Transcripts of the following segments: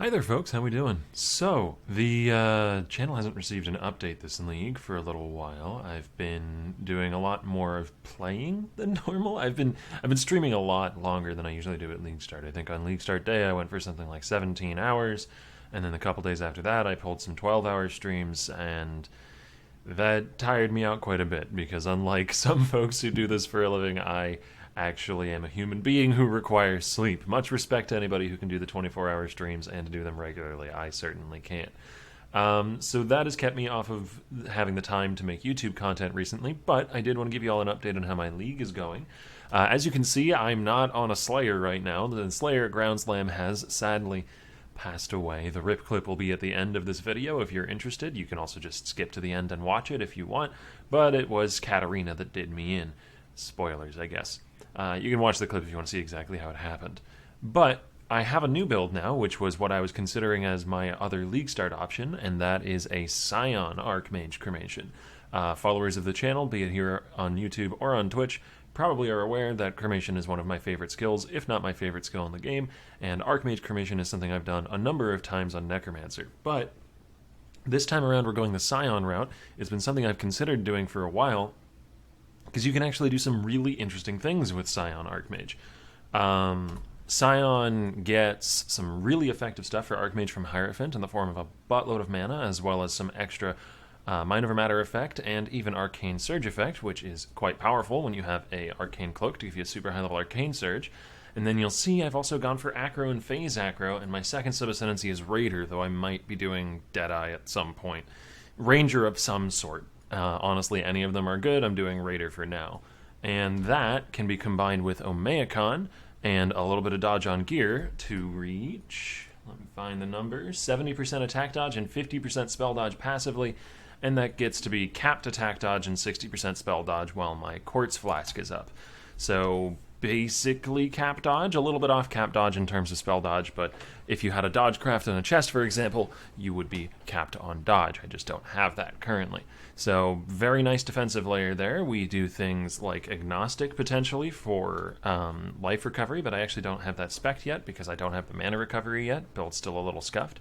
Hi there, folks. How we doing? So the channel hasn't received an update this league for a little while. I've been doing a lot more of playing than normal. I've been streaming a lot longer than I usually do at League Start. I think on League Start day I went for something like 17 hours, and then a couple days after that I pulled some 12-hour streams, and that tired me out quite a bit because unlike some folks who do this for a living, I actually am a human being who requires sleep. Much respect to anybody who can do the 24-hour streams and do them regularly. I certainly can't. So that has kept me off of having the time to make YouTube content recently, but I did want to give you all an update on how my league is going. As you can see, I'm not on a Slayer right now. The Slayer at Ground Slam has sadly passed away. The rip clip will be at the end of this video if you're interested. You can also just skip to the end and watch it if you want, but it was Katarina that did me in. Spoilers, I guess. You can watch the clip if you want to see exactly how it happened. But I have a new build now, which was what I was considering as my other League Start option, and that is a Scion Archmage Cremation. Followers of the channel, be it here on YouTube or on Twitch, probably are aware that Cremation is one of my favorite skills, if not my favorite skill in the game, and Archmage Cremation is something I've done a number of times on Necromancer. But this time around we're going the Scion route. It's been something I've considered doing for a while, because you can actually do some really interesting things with Scion Archmage. Scion gets some really effective stuff for Archmage from Hierophant in the form of a buttload of mana, as well as some extra Mind Over Matter effect, and even Arcane Surge effect, which is quite powerful when you have a Arcane Cloak to give you a super high level Arcane Surge. And then you'll see I've also gone for Acro and Phase Acro, and my second sub-ascendancy is Raider, though I might be doing Deadeye at some point. Ranger of some sort. Honestly, any of them are good. I'm doing Raider for now. And that can be combined with Omeacon and a little bit of dodge on gear to reach, let me find the numbers, 70% attack dodge and 50% spell dodge passively. And that gets to be capped attack dodge and 60% spell dodge while my Quartz Flask is up. So basically cap dodge, a little bit off cap dodge in terms of spell dodge, but if you had a dodge craft in a chest, for example, you would be capped on dodge. I just don't have that currently. So very nice defensive layer there. We do things like Agnostic potentially for life recovery, but I actually don't have that spec'd yet because I don't have the mana recovery yet. Build's still a little scuffed.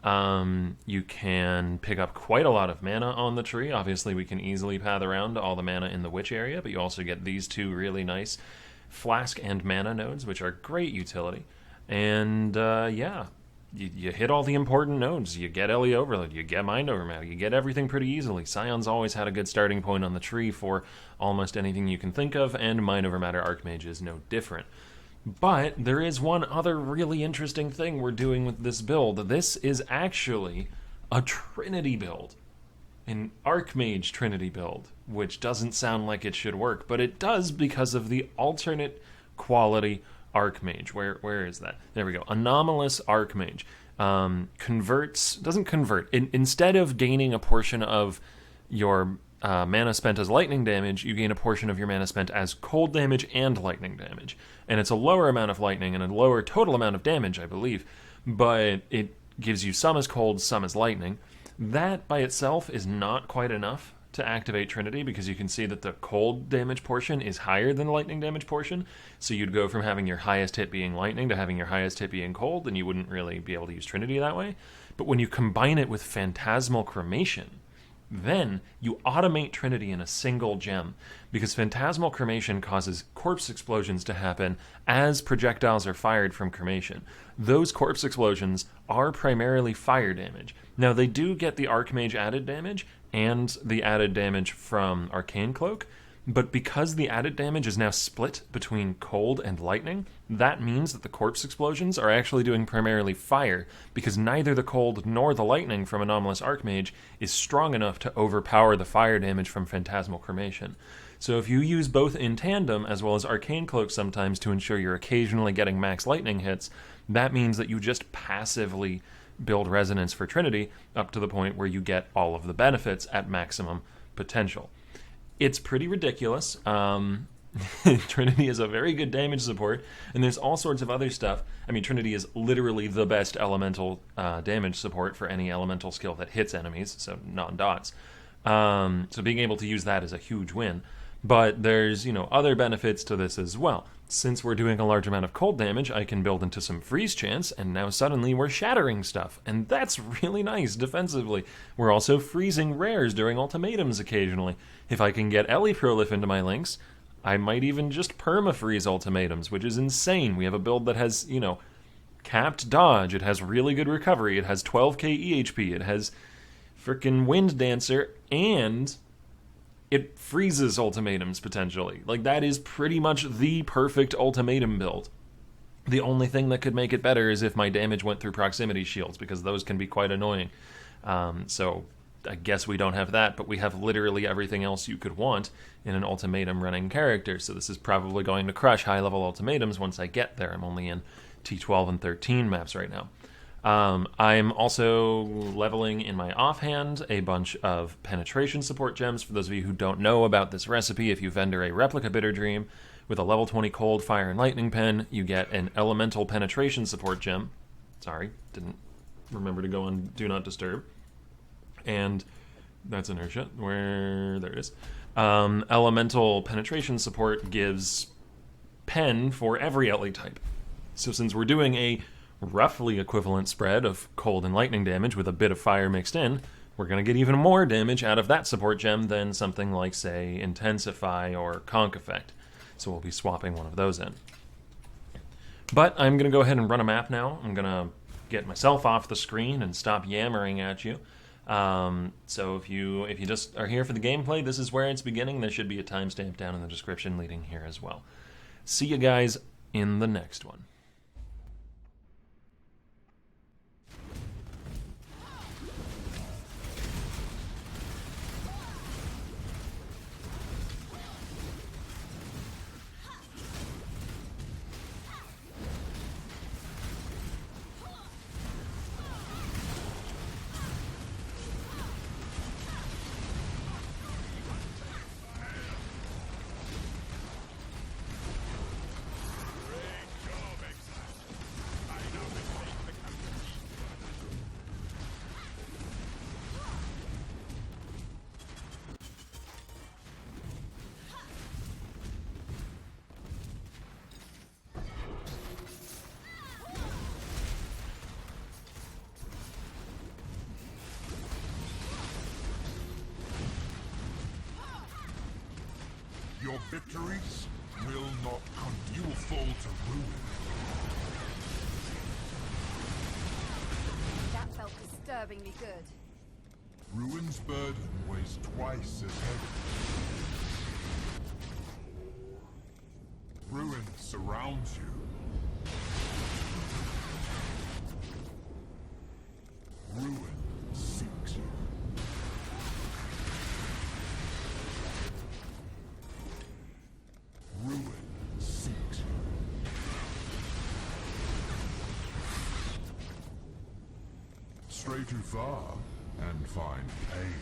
You can pick up quite a lot of mana on the tree. Obviously, we can easily path around all the mana in the Witch area, but you also get these two really nice Flask and Mana nodes, which are great utility. And yeah, you hit all the important nodes. You get Ellie Overload, you get Mind Over Matter, you get everything pretty easily. Scion's always had a good starting point on the tree for almost anything you can think of, and Mind Over Matter Archmage is no different. But there is one other really interesting thing we're doing with this build. This is actually a Trinity build. An Archmage Trinity build, which doesn't sound like it should work, but it does because of the alternate quality Archmage. Where is that? There we go. Anomalous Archmage. Doesn't convert. Instead of gaining a portion of your mana spent as lightning damage, you gain a portion of your mana spent as cold damage and lightning damage. And it's a lower amount of lightning and a lower total amount of damage, I believe, but it gives you some as cold, some as lightning. That by itself is not quite enough to activate Trinity, because you can see that the cold damage portion is higher than the lightning damage portion. So you'd go from having your highest hit being lightning to having your highest hit being cold, and you wouldn't really be able to use Trinity that way. But when you combine it with Phantasmal Cremation, then you automate Trinity in a single gem, because Phantasmal Cremation causes corpse explosions to happen as projectiles are fired from Cremation. Those corpse explosions are primarily fire damage. Now, they do get the Archmage added damage and the added damage from Arcane Cloak, but because the added damage is now split between cold and lightning, that means that the corpse explosions are actually doing primarily fire, because neither the cold nor the lightning from Anomalous Archmage is strong enough to overpower the fire damage from Phantasmal Cremation. So if you use both in tandem, as well as Arcane Cloak sometimes to ensure you're occasionally getting max lightning hits, that means that you just passively build resonance for Trinity up to the point where you get all of the benefits at maximum potential. It's pretty ridiculous. Trinity is a very good damage support, and there's all sorts of other stuff. I mean, Trinity is literally the best elemental damage support for any elemental skill that hits enemies, so non-dots. So being able to use that is a huge win. But there's, other benefits to this as well. Since we're doing a large amount of cold damage, I can build into some freeze chance, and now suddenly we're shattering stuff, and that's really nice defensively. We're also freezing rares during ultimatums occasionally. If I can get Ellie Prolif into my links, I might even just perma-freeze ultimatums, which is insane. We have a build that has, capped dodge, it has really good recovery, it has 12k EHP, it has frickin' Wind Dancer, and it freezes ultimatums potentially. Like, that is pretty much the perfect ultimatum build. The only thing that could make it better is if my damage went through proximity shields, because those can be quite annoying. So I guess we don't have that, but we have literally everything else you could want in an ultimatum running character. So this is probably going to crush high-level ultimatums once I get there. I'm only in T12 and 13 maps right now. I'm also leveling in my offhand a bunch of penetration support gems. For those of you who don't know about this recipe, if you vendor a replica Bitter Dream with a level 20 cold, fire, and lightning pen, you get an elemental penetration support gem. Sorry, didn't remember to go on Do Not Disturb. And that's inertia, there it is. Elemental penetration support gives pen for every LE type. So since we're doing a roughly equivalent spread of cold and lightning damage with a bit of fire mixed in, we're going to get even more damage out of that support gem than something like, say, Intensify or Conk Effect. So we'll be swapping one of those in. But I'm going to go ahead and run a map now. I'm going to get myself off the screen and stop yammering at you. So if you just are here for the gameplay, this is where it's beginning. There should be a timestamp down in the description leading here as well. See you guys in the next one. Your victories will not come. You will fall to ruin. That felt disturbingly good. Ruin's burden weighs twice as heavy. Ruin surrounds you. Ruin seeks you. Ruin seeks you. Stray too far and find pain.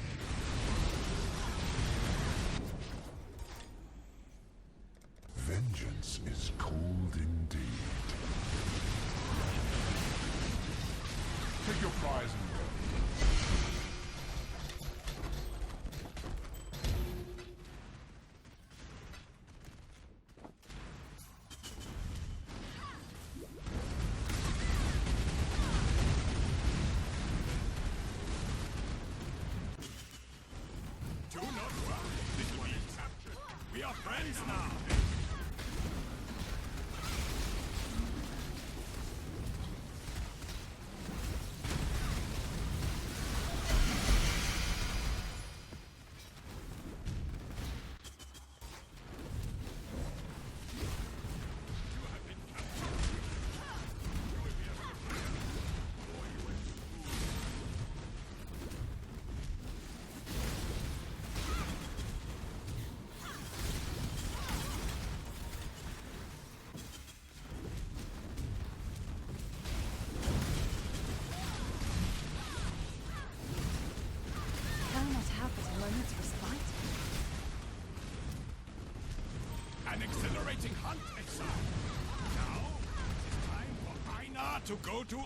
Vengeance is cold indeed. Take your prize and go. Do not worry, this will be captured. We are friends now. Cannot have but a moment's respite. An exhilarating hunt, Exile. Now, it is time for Einar to go to